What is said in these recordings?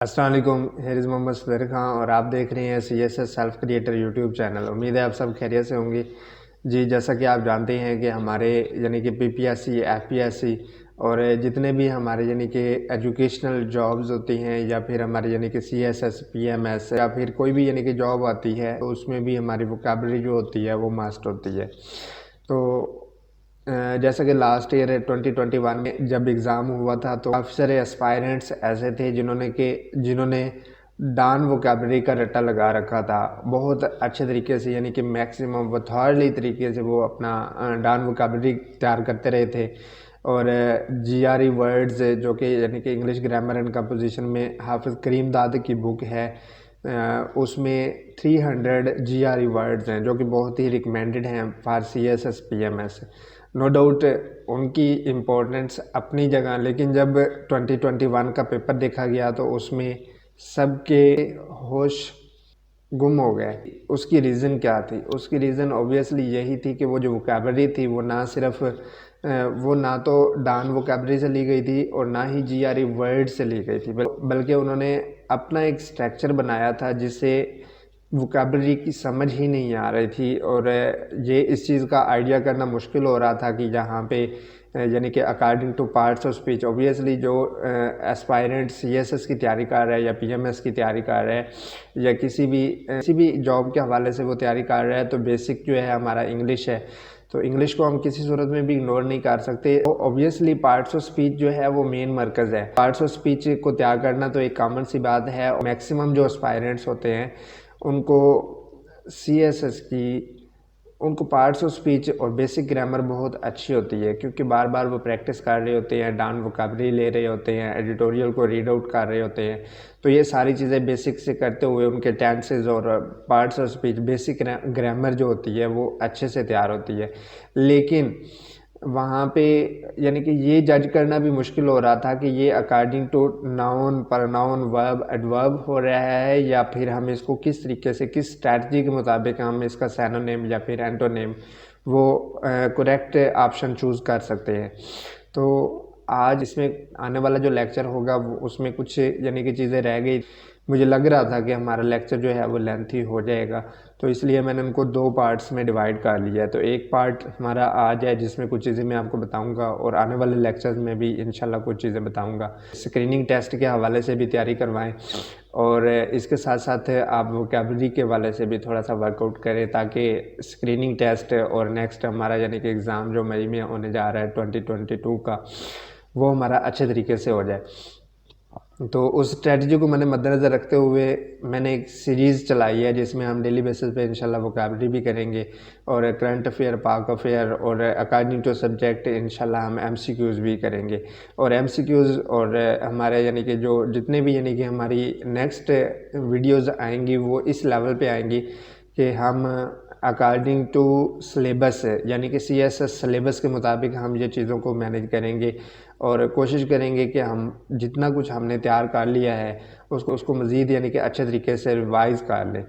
अस्सलाम वालेकुम, here is Mohammad सदर खां और आप देख रहे हैं CSS self creator YouTube channel. उम्मीद है आप सब खैरियत से होंगे। जी, जैसा कि आप जानते हैं कि हमारे यानी कि PPSC, FPSC और जितने भी हमारे यानी कि एजुकेशनल जॉब्स होती हैं या फिर हमारे यानी कि CSS, PMS या फिर कोई भी यानी कि जॉब आती है तो उसमें भी हमारी वोकैबुलरी जो होती है वो मस्ट होती है। तो जैसा कि लास्ट ईयर 2021 में जब एग्ज़ाम हुआ था तो काफ़ी सारे एस्पायरेंट्स ऐसे थे जिन्होंने डान वोकैबुलरी का रट्टा लगा रखा था बहुत अच्छे तरीके से, यानी कि मैक्सिमम वथॉर्डली तरीके से वो अपना डान वोकैबुलरी तैयार करते रहे थे। और GRE वर्ड्स जो कि यानी कि इंग्लिश ग्रामर एंड कंपोजिशन में हाफिज़ करीम दाद की बुक है, उसमें 300 GRE वर्ड्स हैं जो कि बहुत ही रिकमेंडेड हैं for CSS PMS। No doubt उनकी इम्पोर्टेंस अपनी जगह, लेकिन जब 2021 का पेपर देखा गया तो उसमें सबके होश गुम हो गए। उसकी रीज़न क्या थी? उसकी रीज़न ऑब्वियसली यही थी कि वो जो वोकैबुलरी थी वो ना सिर्फ वो ना तो डान वोकैबुलरी से ली गई थी और ना ही GRE वर्ड से ली गई थी, बल्कि उन्होंने अपना एक स्ट्रक्चर बनाया था जिससे वोकैबुलरी की समझ ही नहीं आ रही थी। और ये इस चीज़ का आइडिया करना मुश्किल हो रहा था कि यहाँ पे यानी कि according two parts of speech obviously जो एस्पायरेंट CSS की तैयारी कर रहा है या PMS की तैयारी कर रहा है या किसी भी जॉब के हवाले से वो तैयारी कर रहा है तो बेसिक जो है हमारा इंग्लिश है। तो इंग्लिश को हम किसी सूरत में भी इग्नोर नहीं कर सकते। तो ऑब्वियसली पार्ट्स ऑफ स्पीच जो है वो मेन मरकज़ है। पार्ट्स ऑफ स्पीच को तैयार करना तो एक कॉमन सी बात है। मैक्सिमम जो एस्पायरेंट्स होते हैं उनको CSS की उनको पार्ट्स ऑफ स्पीच और बेसिक ग्रामर बहुत अच्छी होती है, क्योंकि बार बार वो प्रैक्टिस कर रहे होते हैं, डान वोकैबुलरी ले रहे होते हैं, एडिटोरियल को रीड आउट कर रहे होते हैं। तो ये सारी चीज़ें बेसिक से करते हुए उनके टेंसेस और parts of speech basic grammar जो होती है वो अच्छे से तैयार होती है। लेकिन वहाँ पे यानी कि ये जज करना भी मुश्किल हो रहा था कि ये according to noun, pronoun, verb, adverb हो रहा है या फिर हम इसको किस तरीके से किस स्ट्रैटेजी के मुताबिक हम इसका सिनोनिम या फिर एंटोनिम वो करेक्ट ऑप्शन चूज़ कर सकते हैं। तो आज इसमें आने वाला जो लेक्चर होगा वो उसमें कुछ यानी कि चीज़ें रह गई। मुझे लग रहा था कि हमारा लेक्चर जो है वो लेंथी हो जाएगा, तो इसलिए मैंने उनको 2 पार्ट्स में डिवाइड कर लिया है। तो एक पार्ट हमारा आज है जिसमें कुछ चीज़ें मैं आपको बताऊंगा और आने वाले लेक्चर्स में भी इंशाल्लाह कुछ चीज़ें बताऊंगा। स्क्रीनिंग टेस्ट के हवाले से भी तैयारी करवाएं और इसके साथ साथ आप वोकैबुलरी के हवाले से भी थोड़ा सा वर्कआउट करें ताकि स्क्रीनिंग टेस्ट और नेक्स्ट हमारा यानी कि एग्ज़ाम जो मई में होने जा रहा है 2022 का, वो हमारा अच्छे तरीके से हो जाए। तो उस स्ट्रेटजी को मैंने मद्देनज़र रखते हुए मैंने एक सीरीज़ चलाई है जिसमें हम डेली बेसिस पे इंशाल्लाह वोकैबुलरी भी करेंगे और करंट अफेयर, पाक अफेयर और अकॉर्डिंग टू सब्जेक्ट इंशाल्लाह हम MCQs भी करेंगे। और MCQs और हमारे यानी कि जो जितने भी यानी कि हमारी नेक्स्ट वीडियोज़ आएंगी वो इस लेवल पे आएंगी कि हम अकॉर्डिंग टू सिलेबस यानी कि CSS सिलेबस के मुताबिक हम ये चीज़ों को मैनेज करेंगे और कोशिश करेंगे कि हम जितना कुछ हमने तैयार कर लिया है उसको मज़ीद यानी कि अच्छे तरीके से रिवाइज़ कर लें।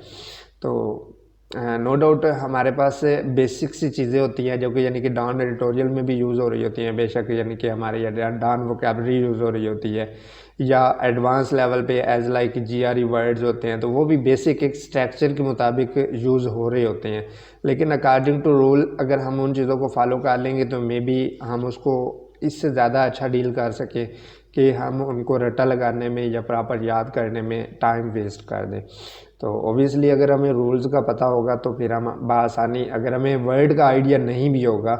तो नो डाउट हमारे पास बेसिक सी चीज़ें होती हैं जो कि यानी कि डान एडिटोरियल में भी यूज़ हो रही होती हैं, बेशक यानी कि हमारे डान वोकैबुलरी यूज़ हो रही होती है या एडवांस लेवल पे एज लाइक GRE वर्ड्स होते हैं, तो वो भी बेसिक एक स्ट्रक्चर के मुताबिक यूज़ हो रहे होते हैं। लेकिन अकॉर्डिंग टू रूल अगर हम उन चीज़ों को फॉलो कर लेंगे तो मे बी हम उसको इससे ज़्यादा अच्छा डील कर सकें कि हम उनको रट्टा लगाने में या प्रॉपर याद करने में टाइम वेस्ट कर दें। तो ऑब्वियसली अगर हमें रूल्स का पता होगा तो फिर हम बआसानी, अगर हमें वर्ड का आइडिया नहीं भी होगा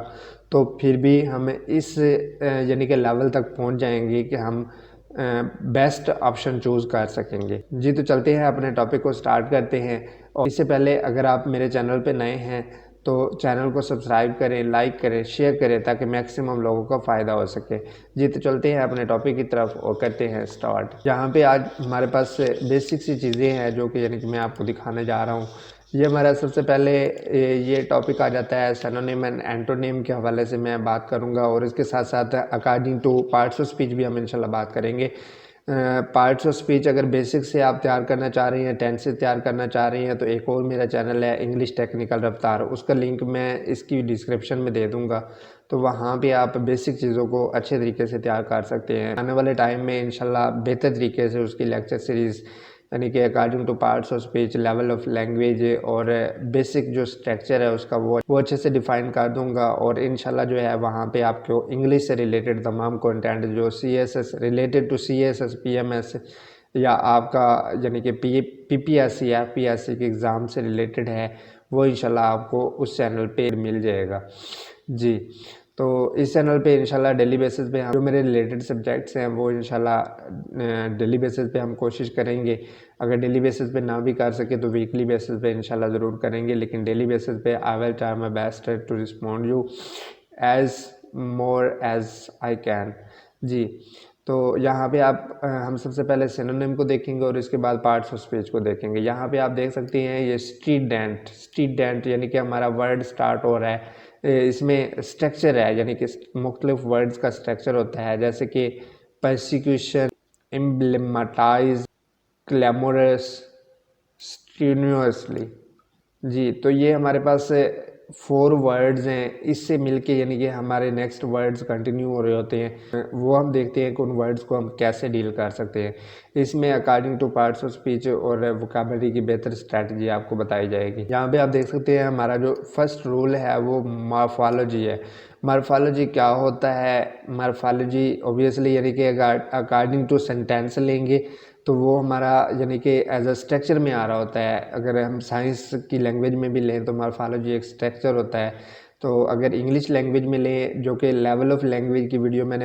तो फिर भी हम इस यानी कि लेवल तक पहुंच जाएंगे कि हम बेस्ट ऑप्शन चूज़ कर सकेंगे। जी, तो चलते हैं अपने टॉपिक को स्टार्ट करते हैं। और इससे पहले अगर आप मेरे चैनल पे नए हैं तो चैनल को सब्सक्राइब करें, लाइक करें, शेयर करें ताकि मैक्सिमम लोगों का फ़ायदा हो सके। जी, तो चलते हैं अपने टॉपिक की तरफ और करते हैं स्टार्ट। यहाँ पे आज हमारे पास बेसिक सी चीज़ें हैं जो कि यानी कि मैं आपको दिखाने जा रहा हूँ। ये हमारा सबसे पहले ये टॉपिक आ जाता है सिनोनिम एंड एंटोनिम के हवाले से मैं बात करूँगा और इसके साथ साथ according two parts of speech भी हम इंशाल्लाह बात करेंगे। पार्ट्स ऑफ स्पीच अगर बेसिक से आप तैयार करना चाह रही हैं, 10 से तैयार करना चाह रही हैं, तो एक और मेरा चैनल है इंग्लिश टेक्निकल रफ्तार, उसका लिंक मैं इसकी डिस्क्रिप्शन में दे दूंगा। तो वहाँ पे आप बेसिक चीज़ों को अच्छे तरीके से तैयार कर सकते हैं। आने वाले टाइम में इंशाल्लाह बेहतर तरीके से उसकी लेक्चर सीरीज़ यानी कि according two parts of speech, level of language और बेसिक जो स्ट्रक्चर है उसका वो अच्छे से डिफ़ाइन कर दूंगा। और इंशाल्लाह जो है वहाँ पे आपको इंग्लिश से रिलेटेड तमाम कंटेंट जो CSS related to CSS PMS या आपका यानी कि PPSC FPSC के एग्ज़ाम से रिलेटेड है, वो इंशाल्लाह आपको उस चैनल पे मिल जाएगा जी। तो इस चैनल पे इंशाल्लाह डेली बेसिस पे हम जो मेरे रिलेटेड सब्जेक्ट्स हैं वो इंशाल्लाह डेली बेसिस पे हम कोशिश करेंगे। अगर डेली बेसिस पे ना भी कर सके तो वीकली बेसिस पे इंशाल्लाह ज़रूर करेंगे, लेकिन डेली बेसिस पे I will try my best to respond you as more as I can जी। तो यहाँ पे आप हम सबसे पहले सिनोनिम को देखेंगे और इसके बाद पार्ट्स ऑफ स्पीच को देखेंगे। यहाँ पे आप देख सकते हैं ये स्ट्रीट डेंट यानी कि हमारा वर्ड स्टार्ट हो रहा है, इसमें स्ट्रक्चर है यानी कि मुख्तलिफ वर्ड्स का स्ट्रक्चर होता है, जैसे कि परसिक्यूशन, एम्ब्लेमाटाइज, क्लैमोरस, स्ट्रीनुअसली जी। तो ये हमारे पास 4 वर्ड्स हैं, इससे मिलके यानी कि हमारे नेक्स्ट वर्ड्स कंटिन्यू हो रहे होते हैं। वो हम देखते हैं कि उन वर्ड्स को हम कैसे डील कर सकते हैं। इसमें according two parts of speech और वोकैबुलरी की बेहतर स्ट्रैटेजी आपको बताई जाएगी। यहाँ पे आप देख सकते हैं हमारा जो फर्स्ट रूल है वो मॉर्फोलॉजी है। मॉर्फोलॉजी क्या होता है? मॉर्फोलॉजी ऑब्वियसली यानी कि अकॉर्डिंग टू सेंटेंस लेंगे तो वो हमारा यानी कि एज अ स्ट्रक्चर में आ रहा होता है। अगर हम साइंस की लैंग्वेज में भी लें तो मॉर्फोलॉजी एक स्ट्रक्चर होता है। तो अगर इंग्लिश लैंग्वेज में लें, जो कि लेवल ऑफ लैंग्वेज की वीडियो मैंने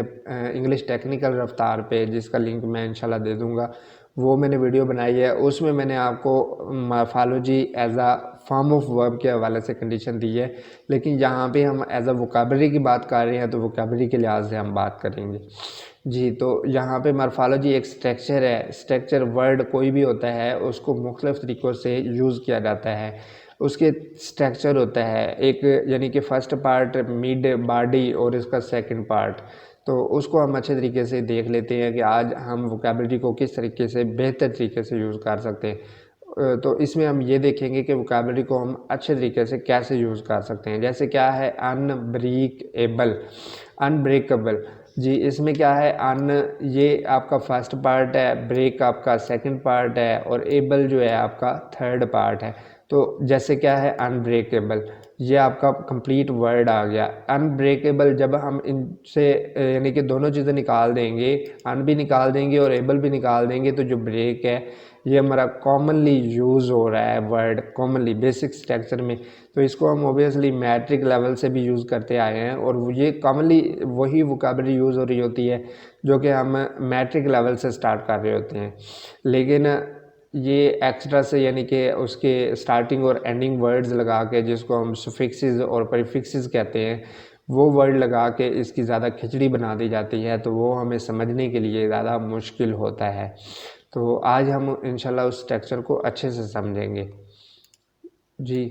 इंग्लिश टेक्निकल रफ्तार पे, जिसका लिंक मैं इंशाल्लाह दे दूंगा, वो मैंने वीडियो बनाई है, उसमें मैंने आपको morphology as a form of verb के हवाले से कंडीशन दी है। लेकिन यहाँ पे हम एज अ वोकैबुलरी की बात कर रहे हैं तो वोकैबुलरी के लिहाज से हम बात करेंगे जी। तो यहाँ पे मॉर्फोलॉजी एक स्ट्रक्चर है। स्ट्रक्चर वर्ड कोई भी होता है उसको मुख्तलिफ तरीक़ों से यूज़ किया जाता है। उसके स्ट्रक्चर होता है एक, यानी कि फ़र्स्ट पार्ट, मिड, बॉडी और इसका सेकंड पार्ट। तो उसको हम अच्छे तरीके से देख लेते हैं कि आज हम वोकैबुलरी को किस तरीके से बेहतर तरीके से यूज़ कर सकते हैं। तो इसमें हम ये देखेंगे कि वोकैबुलरी को हम अच्छे तरीके से कैसे यूज़ कर सकते हैं। जैसे क्या है अनब्रेकेबल, अनब्रेकेबल जी। इसमें क्या है, अन ये आपका फर्स्ट पार्ट है, ब्रेक आपका सेकंड पार्ट है और एबल जो है आपका थर्ड पार्ट है। तो जैसे क्या है अनब्रेकेबल, ये आपका कंप्लीट वर्ड आ गया। अनब्रेकेबल जब हम इनसे यानी कि दोनों चीज़ें निकाल देंगे, अन भी निकाल देंगे और एबल भी निकाल देंगे, तो जो ब्रेक है ये हमारा कॉमनली यूज़ हो रहा है वर्ड, कॉमनली बेसिक स्ट्रक्चर में। तो इसको हम ओबियसली मैट्रिक लेवल से भी यूज़ करते आए हैं और ये कॉमनली वही वोकैबुलरी यूज़ हो रही होती है जो कि हम मैट्रिक लेवल से स्टार्ट कर रहे होते हैं। लेकिन ये एक्स्ट्रा से यानी कि उसके स्टार्टिंग और एंडिंग वर्ड्स लगा के, जिसको हम सुफिक्सेस और प्रीफिक्सेस कहते हैं, वो वर्ड लगा के इसकी ज़्यादा खिचड़ी बना दी जाती है, तो वो हमें समझने के लिए ज़्यादा मुश्किल होता है। तो आज हम इंशाल्लाह उस स्ट्रक्चर को अच्छे से समझेंगे जी।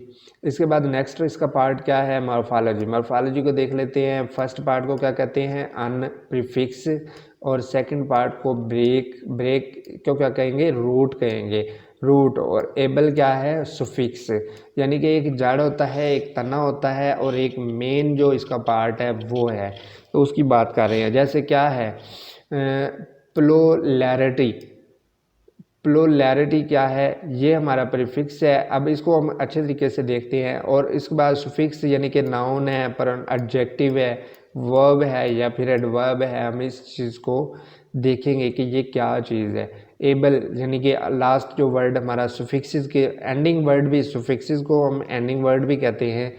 इसके बाद नेक्स्ट इसका पार्ट क्या है, मॉर्फोलॉजी। मॉर्फोलॉजी को देख लेते हैं। फर्स्ट पार्ट को क्या कहते हैं, अन प्रीफिक्स, और सेकंड पार्ट को ब्रेक, ब्रेक को क्या कहेंगे, रूट कहेंगे, रूट। और एबल क्या है, सुफिक्स, यानी कि एक जड़ होता है, एक तना होता है और एक मेन जो इसका पार्ट है वो है, तो उसकी बात कर रहे हैं। जैसे क्या है प्लोलैरिटी, प्लोलैरिटी क्या है, ये हमारा प्रीफिक्स है। अब इसको हम अच्छे तरीके से देखते हैं। और इसके बाद सुफिक्स यानी कि नाउन है, पर एडजेक्टिव है, वर्ब है या फिर एडवर्ब है। हम इस चीज़ को देखेंगे कि ये क्या चीज़ है। एबल यानी कि लास्ट जो वर्ड हमारा सुफिक्सेस के, एंडिंग वर्ड भी, सुफिक्सेस को हम एंडिंग वर्ड भी कहते हैं,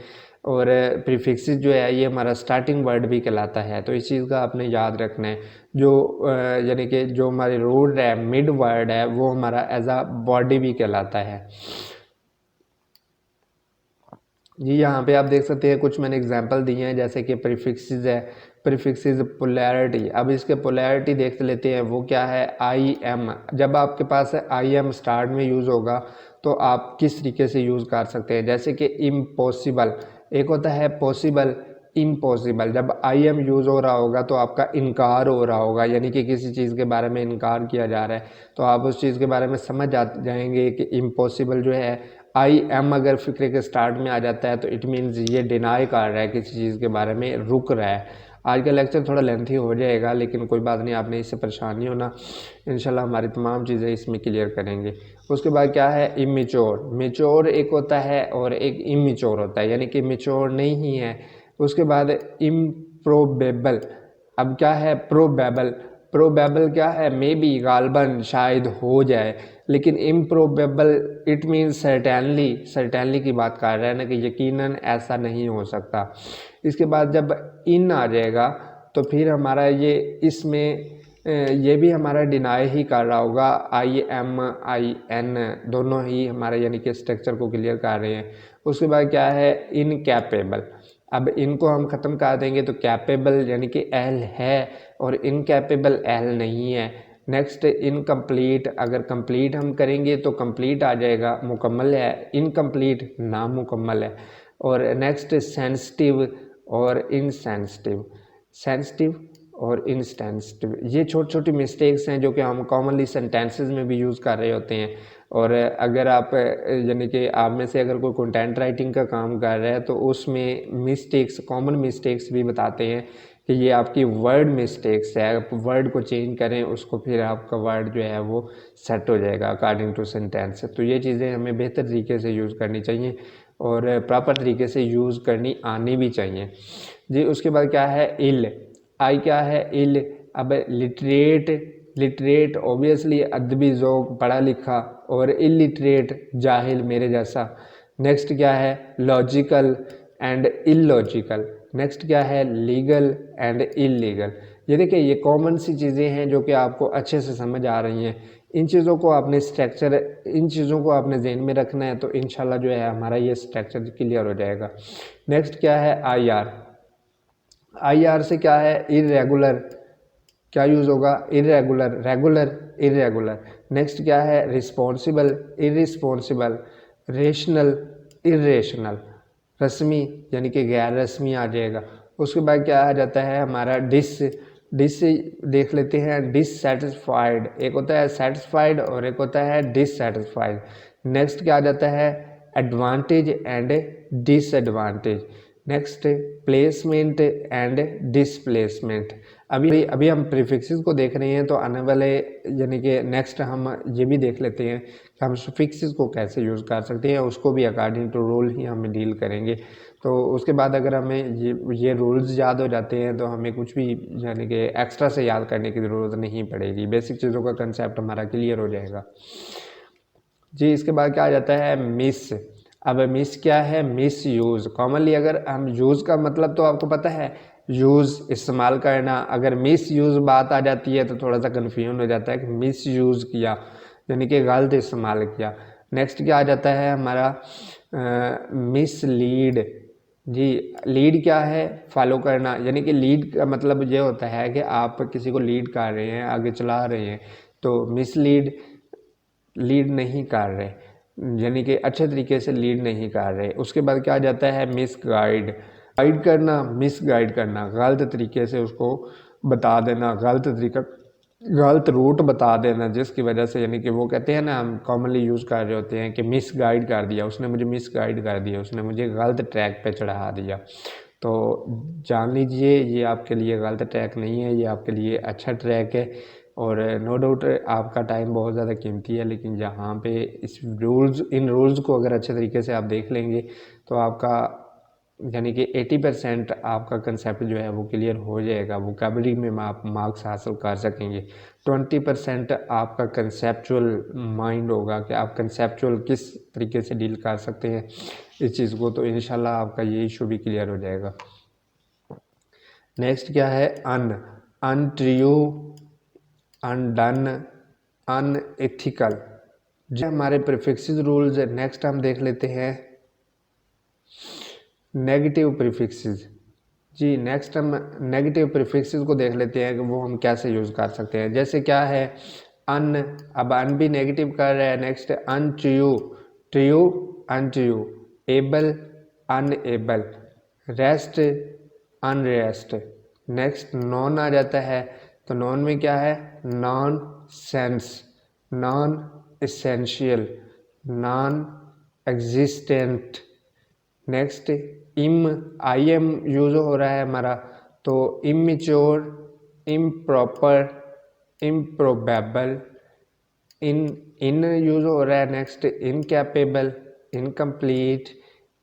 और प्रीफिक्सेस जो है ये हमारा स्टार्टिंग वर्ड भी कहलाता है। तो इस चीज़ का आपने याद रखना है। जो यानी कि जो हमारी रूट है, मिड वर्ड है, वो हमारा एज अ बॉडी भी कहलाता है जी। यहाँ पे आप देख सकते हैं कुछ मैंने एग्जांपल दिए हैं, जैसे कि प्रीफिक्सेस है, प्रीफिक्सेस पोलैरिटी। अब इसके पोलैरिटी देख लेते हैं, वो क्या है, आई एम। जब आपके पास आई एम स्टार्ट में यूज़ होगा तो आप किस तरीके से यूज़ कर सकते हैं। जैसे कि इम्पॉसिबल, एक होता है पॉसिबल, इम्पॉसिबल। जब आई एम यूज़ हो रहा होगा तो आपका इनकार हो रहा होगा, यानी कि किसी चीज़ के बारे में इनकार किया जा रहा है, तो आप उस चीज़ के बारे में समझ जाएंगे कि इम्पॉसिबल जो है आई एम अगर फिक्रे के स्टार्ट में आ जाता है तो इट मीन्स ये डिनाई कर रहा है, किसी चीज़ के बारे में रुक रहा है। आज का लेक्चर थोड़ा लेंथी हो जाएगा, लेकिन कोई बात नहीं, आपने इससे परेशान नहीं होना। इंशाल्लाह हमारी तमाम चीज़ें इसमें क्लियर करेंगे। उसके बाद क्या है, इमेच्योर। मेच्योर एक होता है और एक इमेच्योर होता है, यानी कि मेच्योर नहीं है। उसके बाद इम्प्रोबेबल। अब क्या है, प्रोबेबल। प्रोबेबल क्या है, मे बी, गालबन, शायद हो जाए। लेकिन improbable it means certainly, certainly की बात कर रहा है ना, कि यकीनन ऐसा नहीं हो सकता। इसके बाद जब इन आ जाएगा तो फिर हमारा ये इसमें ये भी हमारा डिनाई ही कर रहा होगा। आई एम आई एन दोनों ही हमारे यानी कि स्ट्रक्चर को क्लियर कर रहे हैं। उसके बाद क्या है, इनकैपेबल। अब इनको हम ख़त्म कर देंगे तो कैपेबल यानी कि एल है और इनकैपेबल एल नहीं है। नेक्स्ट इनकम्प्लीट, अगर कंप्लीट हम करेंगे तो कंप्लीट आ जाएगा, मुकम्मल है। इनकम्प्लीट नामुकम्मल है। और नेक्स्ट सेंसिटिव और इनसेंसिटिव। सेंसिटिव और इनसेंसिटिव, ये छोटी छोटी मिस्टेक्स हैं जो कि हम कॉमनली सेंटेंसेस में भी यूज़ कर रहे होते हैं। और अगर आप यानी कि आप में से अगर कोई कंटेंट राइटिंग का काम कर रहा है तो उसमें मिस्टेक्स, कॉमन मिस्टेक्स भी बताते हैं कि ये आपकी वर्ड मिस्टेक्स है, आप वर्ड को चेंज करें उसको, फिर आपका वर्ड जो है वो सेट हो जाएगा अकॉर्डिंग टू सेंटेंस। तो ये चीज़ें हमें बेहतर तरीके से यूज़ करनी चाहिए और प्रॉपर तरीके से यूज़ करनी आनी भी चाहिए जी। उसके बाद क्या है, इल। आई क्या है, इल। अब लिटरेट, लिटरेट ऑब्वियसली अदबी ज़ौक़, पढ़ा लिखा, और इलिटरेट जाहिल, मेरे जैसा। नेक्स्ट क्या है, लॉजिकल एंड इलॉजिकल। नेक्स्ट क्या है, लीगल एंड इलीगल। ये देखिए, ये कॉमन सी चीज़ें हैं जो कि आपको अच्छे से समझ आ रही हैं। इन चीज़ों को आपने स्ट्रक्चर, इन चीज़ों को आपने ज़हन में रखना है, तो इंशाल्लाह जो है हमारा ये स्ट्रक्चर क्लियर हो जाएगा। नेक्स्ट क्या है, आई आर। आई आर से क्या है, इरेगुलर। क्या यूज़ होगा, इरेगुलर, रेगुलर, इरेगुलर। नेक्स्ट क्या है, रिस्पॉन्सिबल, इरिस्पॉन्सिबल, रेशनल, इरेशनल। रस्मी यानी कि गैर रस्मी आ जाएगा। उसके बाद क्या आ जाता है हमारा डिस। डिस देख लेते हैं, डिससेटिस्फाइड। एक होता है सेटिस्फाइड और एक होता है डिससेटिस्फाइड। नेक्स्ट क्या आ जाता है, advantage and disadvantage. Next placement and displacement. अभी हम प्रीफिक्सेस को देख रहे हैं, तो आने वाले यानी कि नेक्स्ट हम ये भी देख लेते हैं कि हम सुफिक्सेस को कैसे यूज़ कर सकते हैं, उसको भी अकॉर्डिंग टू रूल ही हम डील करेंगे। तो उसके बाद अगर हमें ये रूल्स याद हो जाते हैं तो हमें कुछ भी यानी कि एक्स्ट्रा से याद करने की ज़रूरत नहीं पड़ेगी, बेसिक चीज़ों का कंसेप्ट हमारा क्लियर हो जाएगा जी। इसके बाद क्या आ जाता है, मिस। अब मिस क्या है, मिस यूज़। कॉमनली अगर हम यूज़ का मतलब तो आपको पता है, यूज़ इस्तेमाल करना। अगर मिस यूज़ बात आ जाती है तो थोड़ा सा कन्फ्यूजन हो जाता है कि मिस यूज़ किया यानी कि गलत इस्तेमाल किया। नेक्स्ट क्या आ जाता है हमारा, मिस लीड जी। लीड क्या है, फॉलो करना, यानी कि लीड का मतलब ये होता है कि आप किसी को लीड कर रहे हैं, आगे चला रहे हैं, तो मिसलीड, लीड नहीं कर रहे, यानी कि अच्छे तरीके से लीड नहीं कर रहे। उसके बाद क्या आ जाता है, मिस गाइड। गाइड करना, मिस गाइड करना, गलत तरीके से उसको बता देना, गलत तरीका, गलत रूट बता देना, जिसकी वजह से यानी कि वो कहते हैं ना, हम कॉमनली यूज़ कर रहे होते हैं कि मिस गाइड कर दिया, उसने मुझे मिस गाइड कर दिया, उसने मुझे गलत ट्रैक पे चढ़ा दिया। तो जान लीजिए ये आपके लिए गलत ट्रैक नहीं है, ये आपके लिए अच्छा ट्रैक है। और नो डाउट आपका टाइम बहुत ज़्यादा कीमती है, लेकिन यहाँ पे इन रूल्स को अगर अच्छे तरीके से आप देख लेंगे तो आपका यानी कि 80% आपका कंसेप्ट जो है वो क्लियर हो जाएगा, वोकैबुलरी में आप मार्क्स हासिल कर सकेंगे। 20% आपका कंसेप्चुअल माइंड होगा कि आप कंसेप्चुअल किस तरीके से डील कर सकते हैं इस चीज़ को, तो इंशाल्लाह आपका ये इशू भी क्लियर हो जाएगा। नेक्स्ट क्या है, अनट्रू, अनडन, अनएथिकल। जो हमारे प्रीफिक्सेस रूल्स है, नेक्स्ट हम देख लेते हैं नेगेटिव प्रीफिक्सेस जी। नेक्स्ट हम नेगेटिव प्रीफिक्सेस को देख लेते हैं कि वो हम कैसे यूज़ कर सकते हैं। जैसे क्या है, अन, अब अन भी नेगेटिव कर रहा है। Next untrue, true, untrue, able, unable, rest, unrest. Next non आ जाता है, तो नॉन में क्या है, nonsense, non essential, non existent. Next I M use हो रहा है हमारा, तो immature, improper, improbable. In use हो रहा है। Next incapable, incomplete,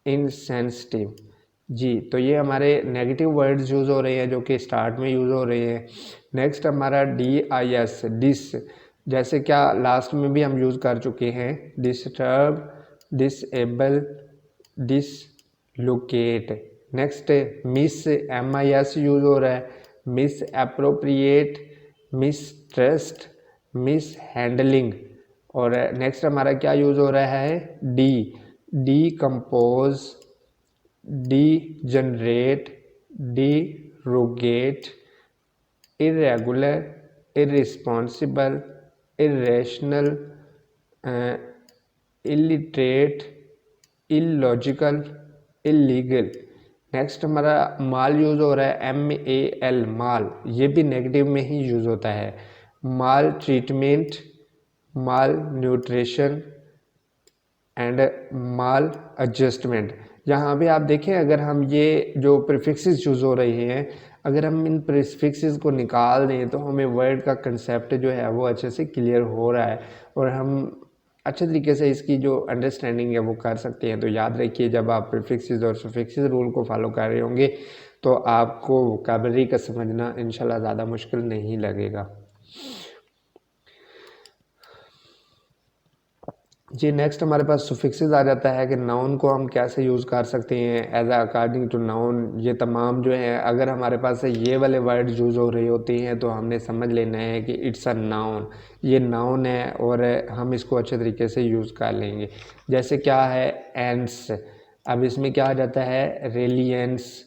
insensitive. जी, तो ये हमारे नेगेटिव वर्ड्स यूज़ हो रहे हैं जो कि स्टार्ट में यूज़ हो रहे हैं। नेक्स्ट हमारा DIS, डिस, जैसे क्या लास्ट में भी हम यूज़ कर चुके हैं, disturb, disable, dislocate. Next mis, MIS use हो रहा है, misappropriate, mistrust, mishandling. और नेक्स्ट हमारा क्या यूज़ हो रहा है, decompose, degenerate, derogate, irregular, irresponsible, irrational, illiterate, illogical, illegal. Next हमारा माल यूज़ हो रहा है, MAL, माल, ये भी नेगेटिव में ही यूज़ होता है। Maltreatment, malnutrition and maladjustment. यहाँ पे आप देखें, अगर हम ये जो प्रीफिक्सेस यूज़ हो रहे हैं, अगर हम इन प्रीफिक्सेस को निकाल दें तो हमें वर्ड का कंसेप्ट जो है वो अच्छे से क्लियर हो रहा है और हम अच्छे तरीके से इसकी जो अंडरस्टैंडिंग है वो कर सकते हैं। तो याद रखिए, जब आप प्रीफिक्सेस और सफिक्सेस रूल को फॉलो कर रहे होंगे तो आपको वोकैबुलरी का समझना इंशाल्लाह ज़्यादा मुश्किल नहीं लगेगा। जी, नेक्स्ट हमारे पास सुफिक्सेस आ जाता है कि नाउन को हम कैसे यूज़ कर सकते हैं एज अकॉर्डिंग टू नाउन। ये तमाम जो है, अगर हमारे पास ये वाले वर्ड यूज़ हो रहे होते हैं तो हमने समझ लेना है कि इट्स अ नाउन, ये नाउन है और हम इसको अच्छे तरीके से यूज़ कर लेंगे। जैसे क्या है, एंस, अब इसमें क्या आ जाता है, reliance.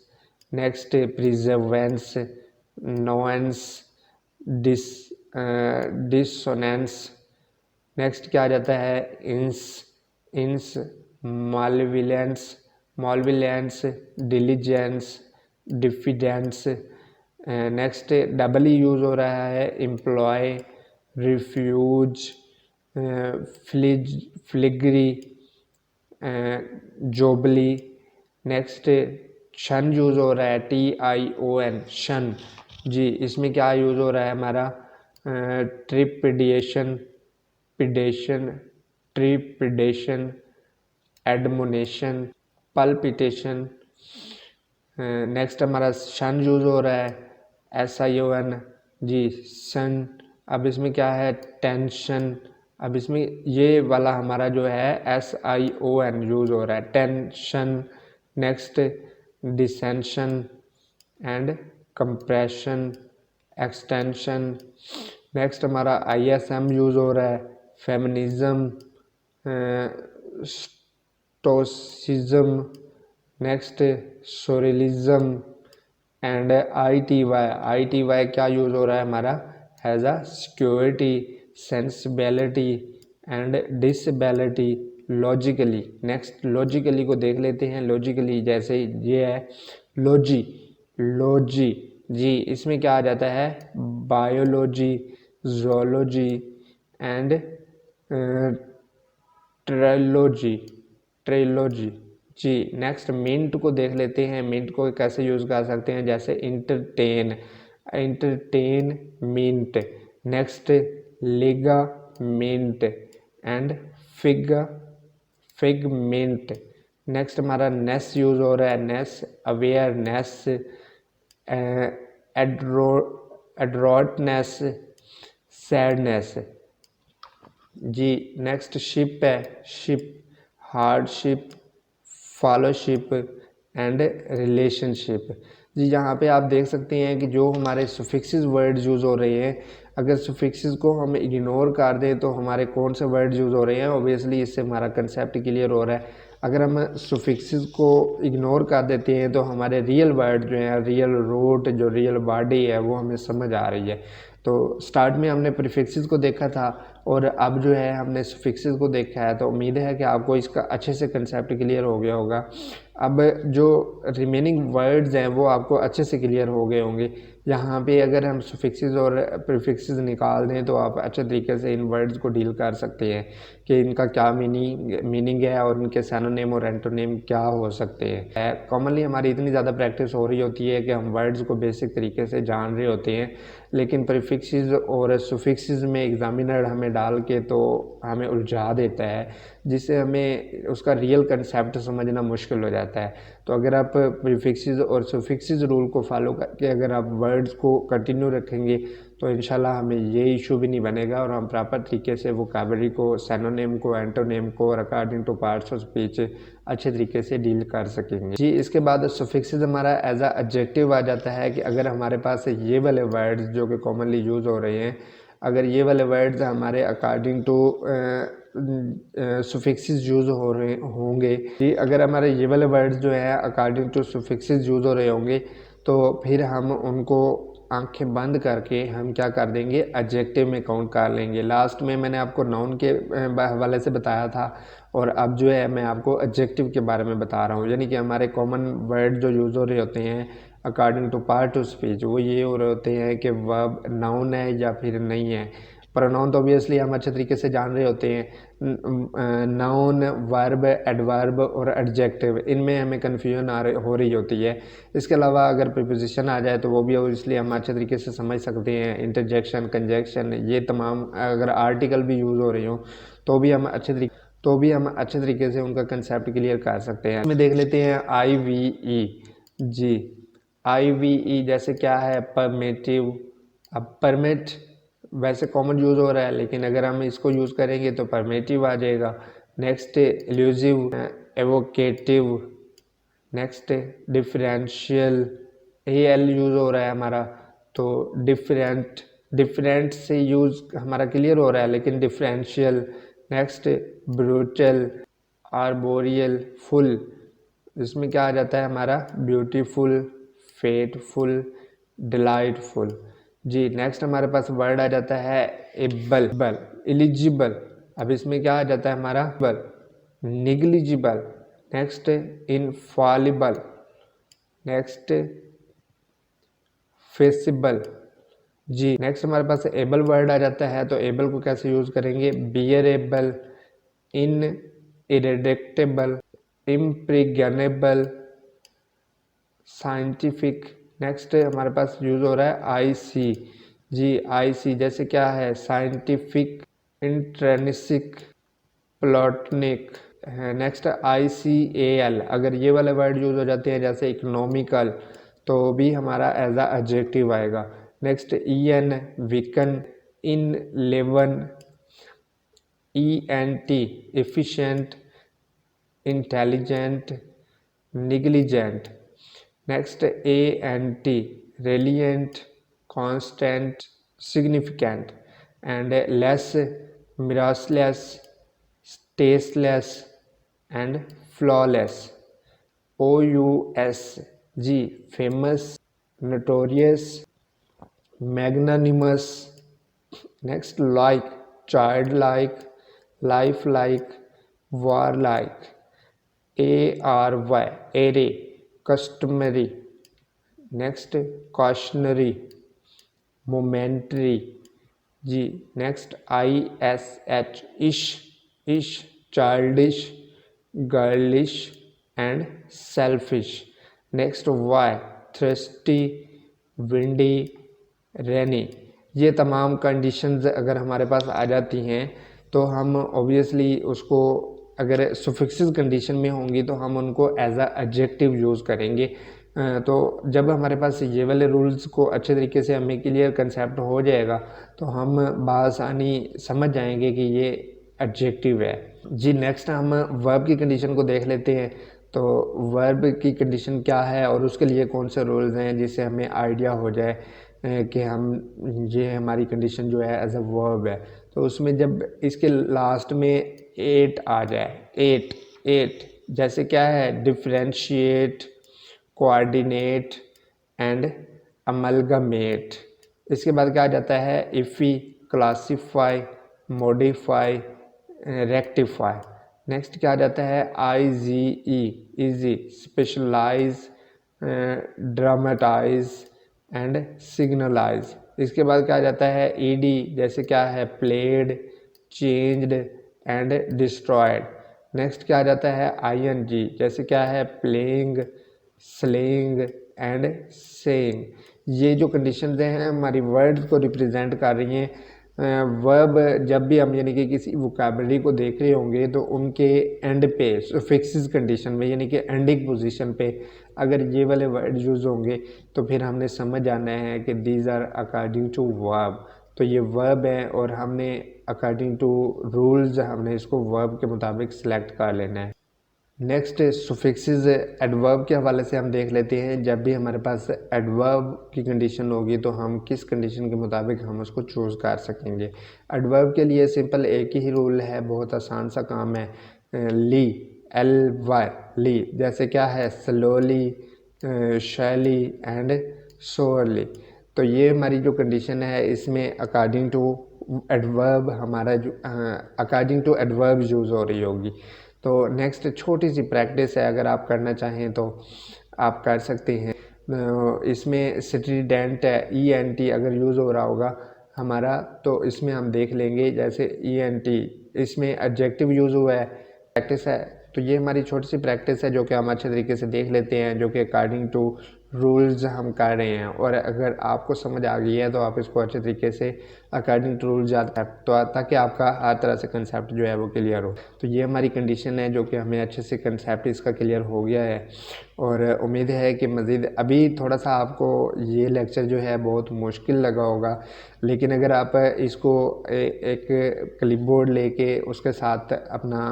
Next perseverance, annoyance, dissonance. Next क्या आ जाता है, ence, malevolence, malevolence, diligence, diffidence. Next double use हो रहा है, employee, refugee, filigree, jubilee. Next tion use हो रहा है, TION, शन। जी, इसमें क्या यूज़ हो रहा है हमारा, ट्रिपिडिएशन, पिडेशन, ट्रीपिडेशन, एडमोनेशन, पल्पिटेशन। नेक्स्ट हमारा शन यूज़ हो रहा है, SION। जी, सन। अब इसमें क्या है, टेंशन। अब इसमें ये वाला हमारा जो है SION यूज़ हो रहा है, tension. Next डिसेंशन and compression, extension. Next हमारा ISM यूज़ हो रहा है, फेमिनिज्म, स्टोसिज्म। नेक्स्ट सोरिलिज्म एंड ITY क्या यूज़ हो रहा है हमारा, has a security, sensibility and disability, logically. Next logically को देख लेते हैं। लॉजिकली जैसे ये है, लॉजी, जी, इसमें क्या आ जाता है, बायोलॉजी, जोलॉजी एंड ट्रेलॉजी। जी, नेक्स्ट मिंट को देख लेते हैं। मिंट को कैसे यूज़ कर सकते हैं, जैसे entertainment. Next ligament and figment. नेक्स्ट हमारा नेस यूज़ हो रहा है, नेस, अवेयरनेस, एड्रोटनेस, सैडनेस। जी, नेक्स्ट शिप है, ship, hardship, fellowship and relationship. जी, यहाँ पे आप देख सकते हैं कि जो हमारे सुफिक्सेस वर्ड यूज़ हो रहे हैं, अगर सुफिक्सेस को हम इग्नोर कर दें तो हमारे कौन से वर्ड यूज़ हो रहे हैं, ऑब्वियसली इससे हमारा कंसेप्ट क्लियर हो रहा है। अगर हम सुफिक्सेस को इग्नोर कर देते हैं तो हमारे रियल वर्ड जो है, रियल रूट, जो रियल बॉडी है, वो हमें समझ आ रही है। तो स्टार्ट में हमने प्रीफिक्सेस को देखा था और अब जो है हमने सफिक्सेस को देखा है, तो उम्मीद है कि आपको इसका अच्छे से कंसेप्ट क्लियर हो गया होगा। अब जो रिमेनिंग वर्ड्स हैं वो आपको अच्छे से क्लियर हो गए होंगे। यहाँ पे अगर हम सफिक्सेस और प्रीफिक्सेस निकाल दें तो आप अच्छे तरीके से इन वर्ड्स को डील कर सकते हैं कि इनका क्या मीनिंग है और इनके सैनोनिम और एंटोनिम क्या हो सकते हैं। कॉमनली हमारी इतनी ज़्यादा प्रैक्टिस हो रही होती है कि हम वर्ड्स को बेसिक तरीके से जान रहे होते हैं, लेकिन प्रीफिक्सेस और सफिक्सेस में एग्जामिनर हमें डाल के तो हमें उलझा देता है, जिससे हमें उसका रियल कंसेप्ट समझना मुश्किल हो जाता है। तो अगर आप प्रीफिक्सेस और सफिक्सेस रूल को फॉलो करके अगर आप वर्ड्स को कंटिन्यू रखेंगे तो इंशाल्लाह हमें ये इशू भी नहीं बनेगा और हम प्रॉपर तरीके से वोकैबुलरी को, सैनोनिम को, एंटोनिम को और according two parts of speech अच्छे तरीके से डील कर सकेंगे। जी, इसके बाद सफिक्सेस हमारा एज अ एडजेक्टिव आ जाता है कि अगर हमारे पास ये वाले वर्ड्स जो कि कॉमनली यूज़ हो रहे हैं, अगर ये वाले वर्ड्स हमारे अकॉर्डिंग टू सुफिक्सेस यूज़ हो रहे होंगे कि अगर हमारे ये वाले वर्ड्स जो है अकॉर्डिंग टू सुफिक्सेस यूज़ हो रहे होंगे तो फिर हम उनको आंखें बंद करके हम क्या कर देंगे, एडजेक्टिव में काउंट कर लेंगे। लास्ट में मैंने आपको नाउन के हवाले से बताया था और अब जो है मैं आपको एडजेक्टिव के बारे में बता रहा हूँ। यानी कि हमारे कॉमन वर्ड जो यूज़ हो रहे होते हैं according to part of speech वो ये हो रहे होते हैं कि वर्ब नाउन है या फिर नहीं है। प्रोनाउन तो ऑब्वियसली हम अच्छे तरीके से जान रहे होते हैं, नाउन, वर्ब, एडवर्ब और एडजेक्टिव, इनमें हमें कन्फ्यूजन हो रही होती है। इसके अलावा अगर प्रीपोजिशन आ जाए तो वो भी ऑब्वियसली हम अच्छे तरीके से समझ सकते हैं, इंटरजेक्शन, कंजक्शन, ये तमाम अगर आर्टिकल भी यूज़ हो रही हो तो भी हम अच्छे तरीके से उनका कंसेप्ट क्लियर कर सकते हैं। इसमें देख लेते हैं IVE। जी, IVE जैसे क्या है, परमिटिव। अब परमिट वैसे कॉमन यूज़ हो रहा है, लेकिन अगर हम इसको यूज़ करेंगे तो परमिटिव आ जाएगा। Next elusive, evocative. Next differential, AL use हो रहा है हमारा, तो डिफरेंट से यूज़ हमारा क्लियर हो रहा है, लेकिन differential. Next brutal, arboreal, full, इसमें क्या आ जाता है हमारा, ब्यूटीफुल, फेटफुल, डिलाइटफुल। जी, नेक्स्ट हमारे पास वर्ड आ जाता है एबल, एलिजिबल। अब इसमें क्या आ जाता है हमारा, बल, negligible. Next Infallible. Next feasible. जी, नेक्स्ट हमारे पास एबल वर्ड आ जाता है, तो एबल को कैसे यूज़ करेंगे, बियरेबल, इन इरेडिक्टेबल, इम्प्रिगनेबल, साइंटिफिक। नेक्स्ट हमारे पास यूज़ हो रहा है IC। जी, IC जैसे क्या है, scientific, intrinsic, Plotnik. Next ICAL, अगर ये वाले वर्ड यूज़ हो जाते हैं जैसे इकोनॉमिकल तो भी हमारा एज अ एडजेक्टिव आएगा। Next EN, weaken, enliven, ENT, efficient, intelligent, negligent. Next ANT, reliant, constant, significant. And less, merciless, tasteless and flawless. OUS, जी, famous, notorious, magnanimous. Next like, childlike, lifelike, warlike. ARY, ary, customary. Next cautionary, momentary. जी, next ISH, ish, childish, girlish and selfish. Next Y, thirsty, windy, rainy. ये तमाम conditions अगर हमारे पास आ जाती हैं तो हम ऑब्वियसली उसको, अगर सुफिक्सेस कंडीशन में होंगी तो हम उनको एज अ एडजेक्टिव यूज़ करेंगे। तो जब हमारे पास ये वाले रूल्स को अच्छे तरीके से हमें क्लियर कंसेप्ट हो जाएगा तो हम बआसानी समझ जाएंगे कि ये एडजेक्टिव है। जी, नेक्स्ट हम वर्ब की कंडीशन को देख लेते हैं। तो वर्ब की कंडीशन क्या है और उसके लिए कौन से रूल्स हैं जिससे हमें आइडिया हो जाए कि हम, ये हमारी कंडीशन जो है एज अ वर्ब है। तो उसमें जब इसके लास्ट में एट आ जाए, एट जैसे क्या है, डिफ्रेंशिएट, कोऑर्डिनेट एंड अमलगमेट। इसके बाद क्या आ जाता है, ify, classify, modify, rectify. Next क्या आ जाता है, IGE, ize, specialize, dramatize and signalize. इसके बाद क्या आ जाता है, ED, जैसे क्या है, played, changed and destroyed. Next क्या आ जाता है, ING, जैसे क्या है, प्लेइंग, स्लेइंग एंड सेइंग। ये जो कंडीशंस हैं हमारी वर्ड्स को रिप्रेजेंट कर रही हैं। वर्ब जब भी हम यानी कि किसी वोकैबुलरी को देख रहे होंगे तो उनके एंड पे फिक्सिस कंडीशन में यानी कि एंडिंग पोजीशन पे अगर ये वाले वर्ड यूज़ होंगे तो फिर हमने समझ जाना है कि these are according to verb. तो ये वर्ब है और हमने अकॉर्डिंग टू रूल्स हमने इसको वर्ब के मुताबिक सिलेक्ट कर लेना है। नेक्स्ट सुफिक्सेस एडवर्ब के हवाले से हम देख लेते हैं। जब भी हमारे पास एडवर्ब की कंडीशन होगी तो हम किस कंडीशन के मुताबिक हम उसको चूज़ कर सकेंगे। एडवर्ब के लिए सिंपल एक ही रूल है, बहुत आसान सा काम है, ली, LY, ली, जैसे क्या है, स्लोली, शैली एंड सोअरली। तो ये हमारी जो कंडीशन है इसमें अकॉर्डिंग टू एडवर्ब हमारा जो अकॉर्डिंग टू एडवर्ब यूज़ हो रही होगी। तो नेक्स्ट छोटी सी प्रैक्टिस है, अगर आप करना चाहें तो आप कर सकते हैं। इसमें स्टूडेंट है, ENT अगर यूज़ हो रहा होगा हमारा तो इसमें हम देख लेंगे, जैसे ENT इसमें एडजेक्टिव यूज़ हुआ है, प्रैक्टिस है। तो ये हमारी छोटी सी प्रैक्टिस है जो कि हम अच्छे तरीके से देख लेते हैं, जो कि अकॉर्डिंग टू रूल्स हम कर रहे हैं। और अगर आपको समझ आ गई है तो आप इसको अच्छे तरीके से अकॉर्डिंग टू रूल्स याद कर, तो ताकि आपका हर तरह से कंसेप्ट जो है वो क्लियर हो। तो ये हमारी कंडीशन है जो कि हमें अच्छे से कंसेप्ट इसका क्लियर हो गया है। और उम्मीद है कि मज़ीद अभी थोड़ा सा आपको ये लेक्चर जो है बहुत मुश्किल लगा होगा, लेकिन अगर आप इसको एक क्लिपबोर्ड लेके उसके साथ अपना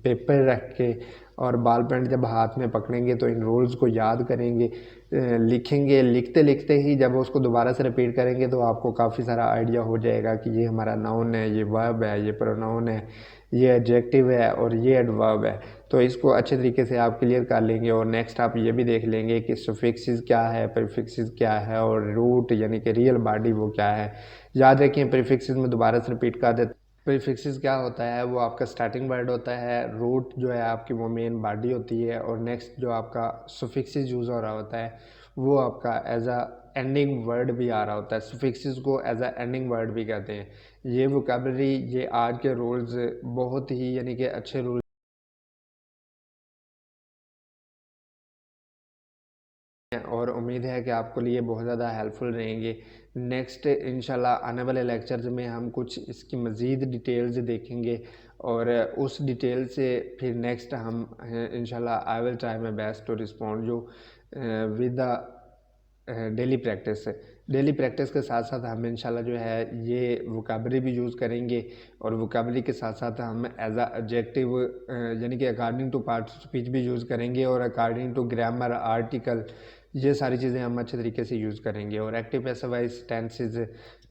पेपर रख के और बॉल पेन जब हाथ में पकड़ेंगे तो इन रूल्स को याद करेंगे, लिखेंगे, लिखते लिखते ही जब उसको दोबारा से रिपीट करेंगे तो आपको काफ़ी सारा आइडिया हो जाएगा कि ये हमारा नाउन है, ये वर्ब है, ये प्रोनाउन है, ये एडजेक्टिव है और ये एडवर्ब है। तो इसको अच्छे तरीके से आप क्लियर कर लेंगे। और नेक्स्ट आप ये भी देख लेंगे कि सुफिक्सेस क्या है, प्रीफिक्सेस क्या है और रूट यानी कि रियल बॉडी वो क्या है। याद रखिए, प्रीफिक्सेस में दोबारा से रिपीट कर देते। प्रीफिक्सेस क्या होता है, वो आपका स्टार्टिंग वर्ड होता है, रूट जो है आपकी वो मेन बॉडी होती है, और नेक्स्ट जो आपका सुफिक्सेस यूज़ हो रहा होता है वो आपका एज अ एंडिंग वर्ड भी आ रहा होता है। सुफिक्सेस को एज अ एंडिंग वर्ड भी कहते हैं। ये वोकैबुलरी, ये आज के रूल्स बहुत ही यानी कि अच्छे रूल और उम्मीद है कि आपको लिए बहुत ज़्यादा हेल्पफुल रहेंगे। नेक्स्ट इंशाल्लाह आने वाले लेक्चर्स में हम कुछ इसकी मज़ीद डिटेल्स देखेंगे और उस डिटेल से फिर नेक्स्ट हम इंशाल्लाह I will try my best to respond you with the daily practice के साथ साथ हम इंशाल्लाह जो है ये वोकैबुलरी भी यूज़ करेंगे और वोकैबुलरी के साथ साथ हम एज अ एडजेक्टिव यानी कि according to part of speech भी यूज़ करेंगे और अकॉर्डिंग टू ग्रामर, आर्टिकल, ये सारी चीज़ें हम अच्छे तरीके से यूज़ करेंगे। और active passive voice, tenses,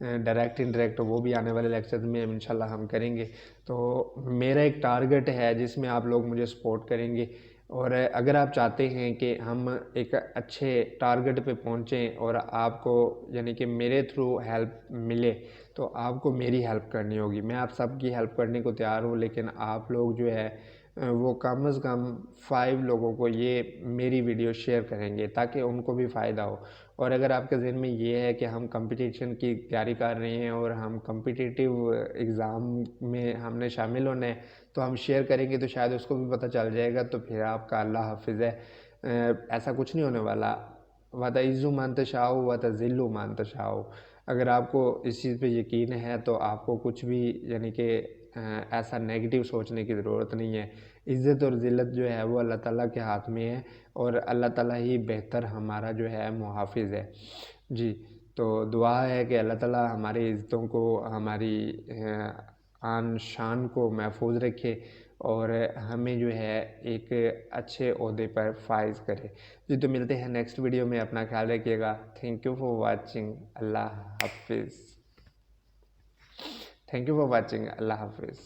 direct indirect, वो भी आने वाले लेक्चर में इंशाल्लाह हम करेंगे। तो मेरा एक टारगेट है जिसमें आप लोग मुझे सपोर्ट करेंगे और अगर आप चाहते हैं कि हम एक अच्छे टारगेट पे पहुँचें और आपको यानी कि मेरे थ्रू हेल्प मिले तो आपको मेरी हेल्प करनी होगी। मैं आप सबकी हेल्प करने को तैयार हूँ, लेकिन आप लोग जो है वो कम से कम 5 लोगों को ये मेरी वीडियो शेयर करेंगे ताकि उनको भी फ़ायदा हो। और अगर आपके ज़हन में ये है कि हम कंपटीशन की तैयारी कर रहे हैं और हम कॉम्पिटिटिव एग्ज़ाम में हमने शामिल होना है तो हम शेयर करेंगे तो शायद उसको भी पता चल जाएगा, तो फिर आपका अल्लाह हाफिज़ है। ऐसा कुछ नहीं होने वाला। व तइज़्ज़ु मन तशाउ व तज़िल्लु मन तशाउ। अगर आपको इस चीज़ पे यकीन है तो आपको कुछ भी यानी कि ऐसा नेगेटिव सोचने की ज़रूरत नहीं है। इज़्ज़त और ज़िल्लत जो है वो अल्लाह ताला के हाथ में है और अल्लाह ताला ही बेहतर हमारा जो है मुहाफ़िज़ है। जी, तो दुआ है कि अल्लाह ताला हमारी इज़्ज़तों को, हमारी आन शान को महफूज रखे और हमें जो है एक अच्छे ओहदे पर फाइज करे। जी, तो मिलते हैं नेक्स्ट वीडियो में। अपना ख्याल रखिएगा। Thank you for watching. अल्लाह हाफिज़। Thank you for watching. अल्लाह हाफिज़।